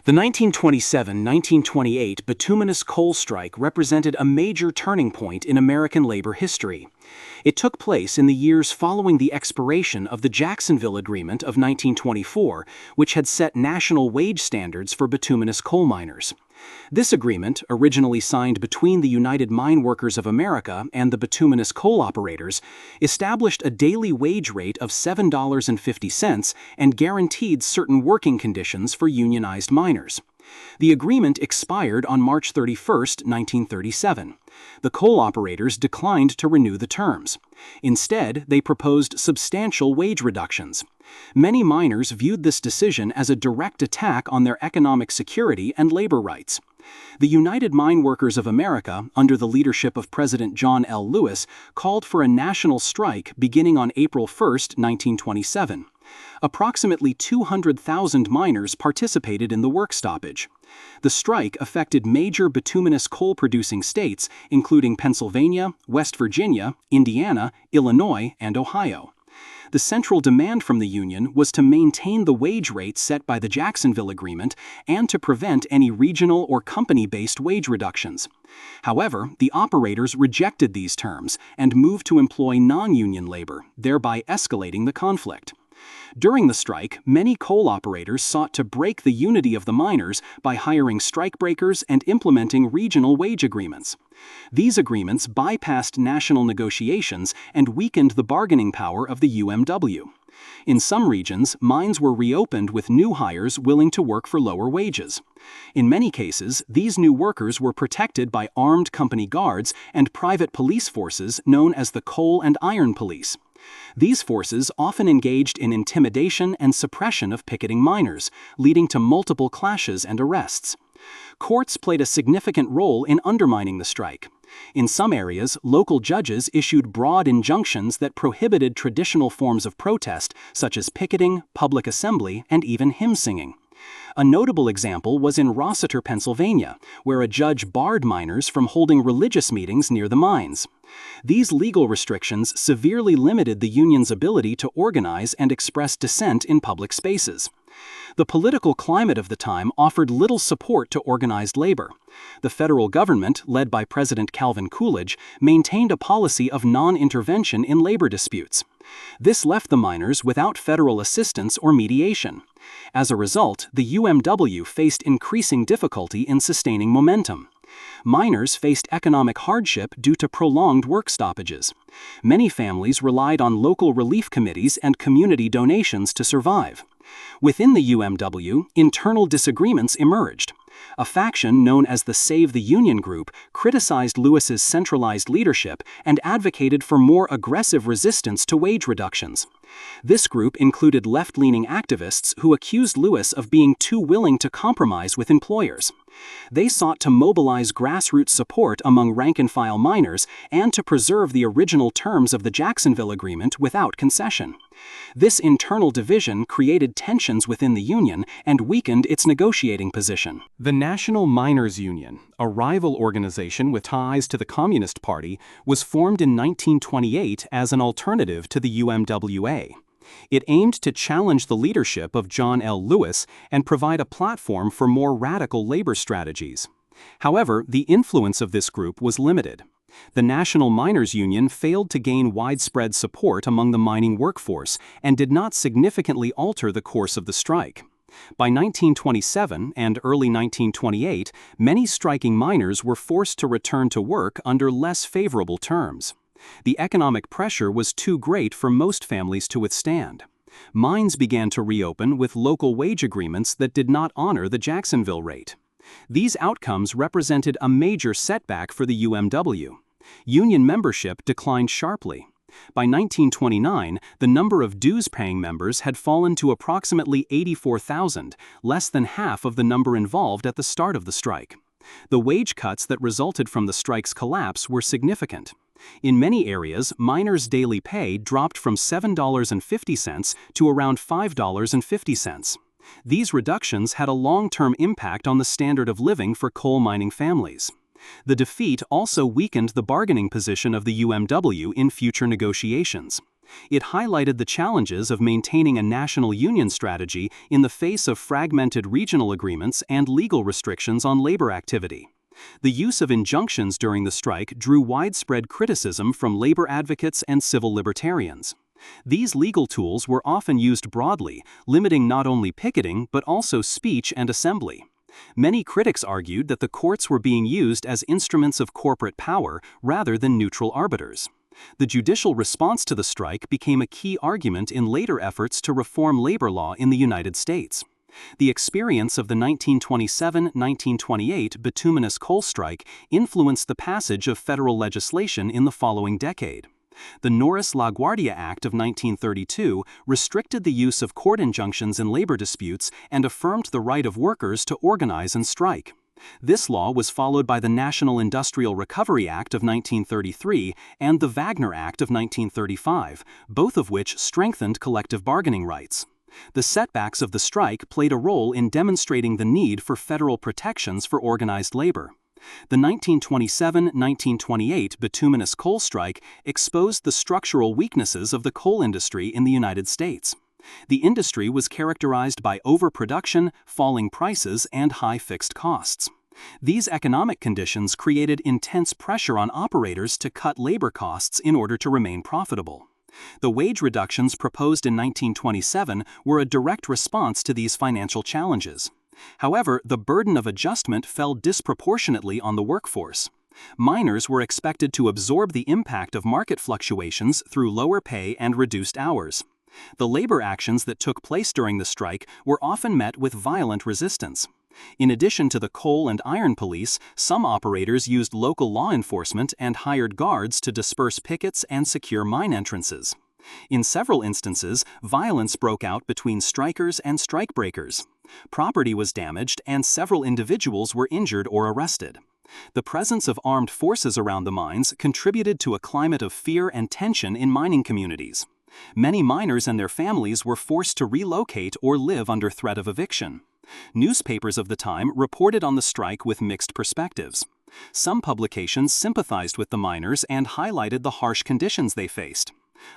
The 1927–1928 Bituminous coal strike represented a major turning point in American labor history. It took place in the years following the expiration of the Jacksonville Agreement of 1924, which had set national wage standards for bituminous coal miners. This agreement, originally signed between the United Mine Workers of America and the bituminous coal operators, established a daily wage rate of $7.50 and guaranteed certain working conditions for unionized miners. The agreement expired on March 31, 1937. The coal operators declined to renew the terms. Instead, they proposed substantial wage reductions. Many miners viewed this decision as a direct attack on their economic security and labor rights. The United Mine Workers of America, under the leadership of President John L. Lewis, called for a national strike beginning on April 1, 1927. Approximately 200,000 miners participated in the work stoppage. The strike affected major bituminous coal-producing states, including Pennsylvania, West Virginia, Indiana, Illinois, and Ohio. The central demand from the union was to maintain the wage rates set by the Jacksonville Agreement and to prevent any regional or company-based wage reductions. However, the operators rejected these terms and moved to employ non-union labor, thereby escalating the conflict. During the strike, many coal operators sought to break the unity of the miners by hiring strikebreakers and implementing regional wage agreements. These agreements bypassed national negotiations and weakened the bargaining power of the UMW. In some regions, mines were reopened with new hires willing to work for lower wages. In many cases, these new workers were protected by armed company guards and private police forces known as the Coal and Iron Police. These forces often engaged in intimidation and suppression of picketing miners, leading to multiple clashes and arrests. Courts played a significant role in undermining the strike. In some areas, local judges issued broad injunctions that prohibited traditional forms of protest, such as picketing, public assembly, and even hymn singing. A notable example was in Rossiter, Pennsylvania, where a judge barred miners from holding religious meetings near the mines. These legal restrictions severely limited the union's ability to organize and express dissent in public spaces. The political climate of the time offered little support to organized labor. The federal government, led by President Calvin Coolidge, maintained a policy of non-intervention in labor disputes. This left the miners without federal assistance or mediation. As a result, the UMW faced increasing difficulty in sustaining momentum. Miners faced economic hardship due to prolonged work stoppages. Many families relied on local relief committees and community donations to survive. Within the UMW, internal disagreements emerged. A faction known as the Save the Union group criticized Lewis's centralized leadership and advocated for more aggressive resistance to wage reductions. This group included left-leaning activists who accused Lewis of being too willing to compromise with employers. They sought to mobilize grassroots support among rank-and-file miners and to preserve the original terms of the Jacksonville Agreement without concession. This internal division created tensions within the union and weakened its negotiating position. The National Miners Union, a rival organization with ties to the Communist Party, was formed in 1928 as an alternative to the UMWA. It aimed to challenge the leadership of John L. Lewis and provide a platform for more radical labor strategies. However, the influence of this group was limited. The National Miners Union failed to gain widespread support among the mining workforce and did not significantly alter the course of the strike. By 1927 and early 1928, many striking miners were forced to return to work under less favorable terms. The economic pressure was too great for most families to withstand. Mines began to reopen with local wage agreements that did not honor the Jacksonville rate. These outcomes represented a major setback for the UMW. Union membership declined sharply. By 1929, the number of dues-paying members had fallen to approximately 84,000, less than half of the number involved at the start of the strike. The wage cuts that resulted from the strike's collapse were significant. In many areas, miners' daily pay dropped from $7.50 to around $5.50. These reductions had a long-term impact on the standard of living for coal mining families. The defeat also weakened the bargaining position of the UMW in future negotiations. It highlighted the challenges of maintaining a national union strategy in the face of fragmented regional agreements and legal restrictions on labor activity. The use of injunctions during the strike drew widespread criticism from labor advocates and civil libertarians. These legal tools were often used broadly, limiting not only picketing but also speech and assembly. Many critics argued that the courts were being used as instruments of corporate power rather than neutral arbiters. The judicial response to the strike became a key argument in later efforts to reform labor law in the United States. The experience of the 1927-1928 Bituminous coal strike influenced the passage of federal legislation in the following decade. The Norris-LaGuardia Act of 1932 restricted the use of court injunctions in labor disputes and affirmed the right of workers to organize and strike. This law was followed by the National Industrial Recovery Act of 1933 and the Wagner Act of 1935, both of which strengthened collective bargaining rights. The setbacks of the strike played a role in demonstrating the need for federal protections for organized labor. The 1927-1928 Bituminous coal strike exposed the structural weaknesses of the coal industry in the United States. The industry was characterized by overproduction, falling prices, and high fixed costs. These economic conditions created intense pressure on operators to cut labor costs in order to remain profitable. The wage reductions proposed in 1927 were a direct response to these financial challenges. However, the burden of adjustment fell disproportionately on the workforce. Miners were expected to absorb the impact of market fluctuations through lower pay and reduced hours. The labor actions that took place during the strike were often met with violent resistance. In addition to the coal and iron police, some operators used local law enforcement and hired guards to disperse pickets and secure mine entrances. In several instances, violence broke out between strikers and strikebreakers. Property was damaged and several individuals were injured or arrested. The presence of armed forces around the mines contributed to a climate of fear and tension in mining communities. Many miners and their families were forced to relocate or live under threat of eviction. Newspapers of the time reported on the strike with mixed perspectives. Some publications sympathized with the miners and highlighted the harsh conditions they faced.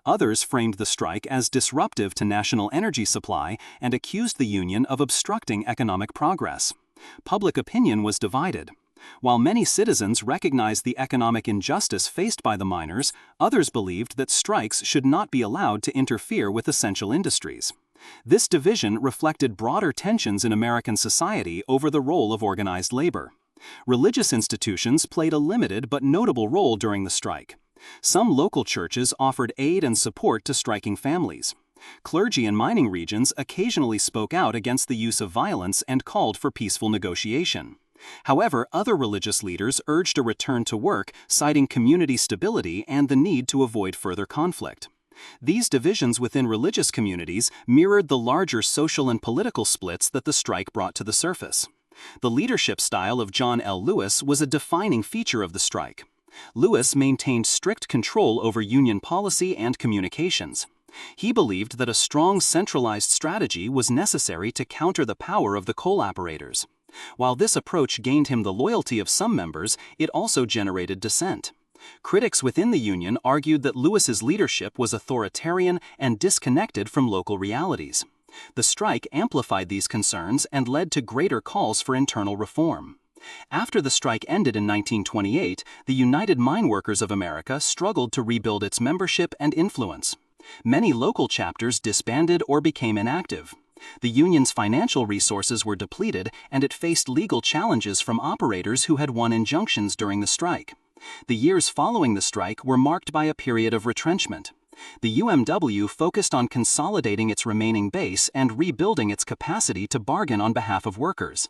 Others framed the strike as disruptive to national energy supply and accused the union of obstructing economic progress. Public opinion was divided. While many citizens recognized the economic injustice faced by the miners, others believed that strikes should not be allowed to interfere with essential industries. This division reflected broader tensions in American society over the role of organized labor. Religious institutions played a limited but notable role during the strike. Some local churches offered aid and support to striking families. Clergy in mining regions occasionally spoke out against the use of violence and called for peaceful negotiation. However, other religious leaders urged a return to work, citing community stability and the need to avoid further conflict. These divisions within religious communities mirrored the larger social and political splits that the strike brought to the surface. The leadership style of John L. Lewis was a defining feature of the strike. Lewis maintained strict control over union policy and communications. He believed that a strong centralized strategy was necessary to counter the power of the coal operators. While this approach gained him the loyalty of some members, it also generated dissent. Critics within the union argued that Lewis's leadership was authoritarian and disconnected from local realities. The strike amplified these concerns and led to greater calls for internal reform. After the strike ended in 1928, the United Mine Workers of America struggled to rebuild its membership and influence. Many local chapters disbanded or became inactive. The union's financial resources were depleted, and it faced legal challenges from operators who had won injunctions during the strike. The years following the strike were marked by a period of retrenchment. The UMW focused on consolidating its remaining base and rebuilding its capacity to bargain on behalf of workers.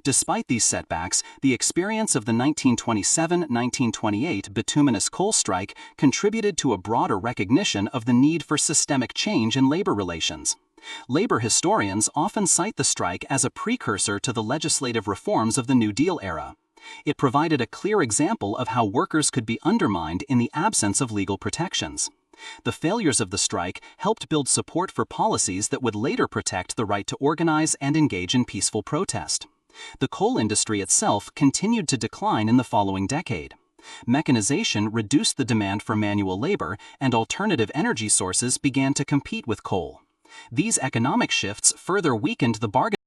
Despite these setbacks, the experience of the 1927-1928 Bituminous coal strike contributed to a broader recognition of the need for systemic change in labor relations. Labor historians often cite the strike as a precursor to the legislative reforms of the New Deal era. It provided a clear example of how workers could be undermined in the absence of legal protections. The failures of the strike helped build support for policies that would later protect the right to organize and engage in peaceful protest. The coal industry itself continued to decline in the following decade. Mechanization reduced the demand for manual labor, and alternative energy sources began to compete with coal. These economic shifts further weakened the bargaining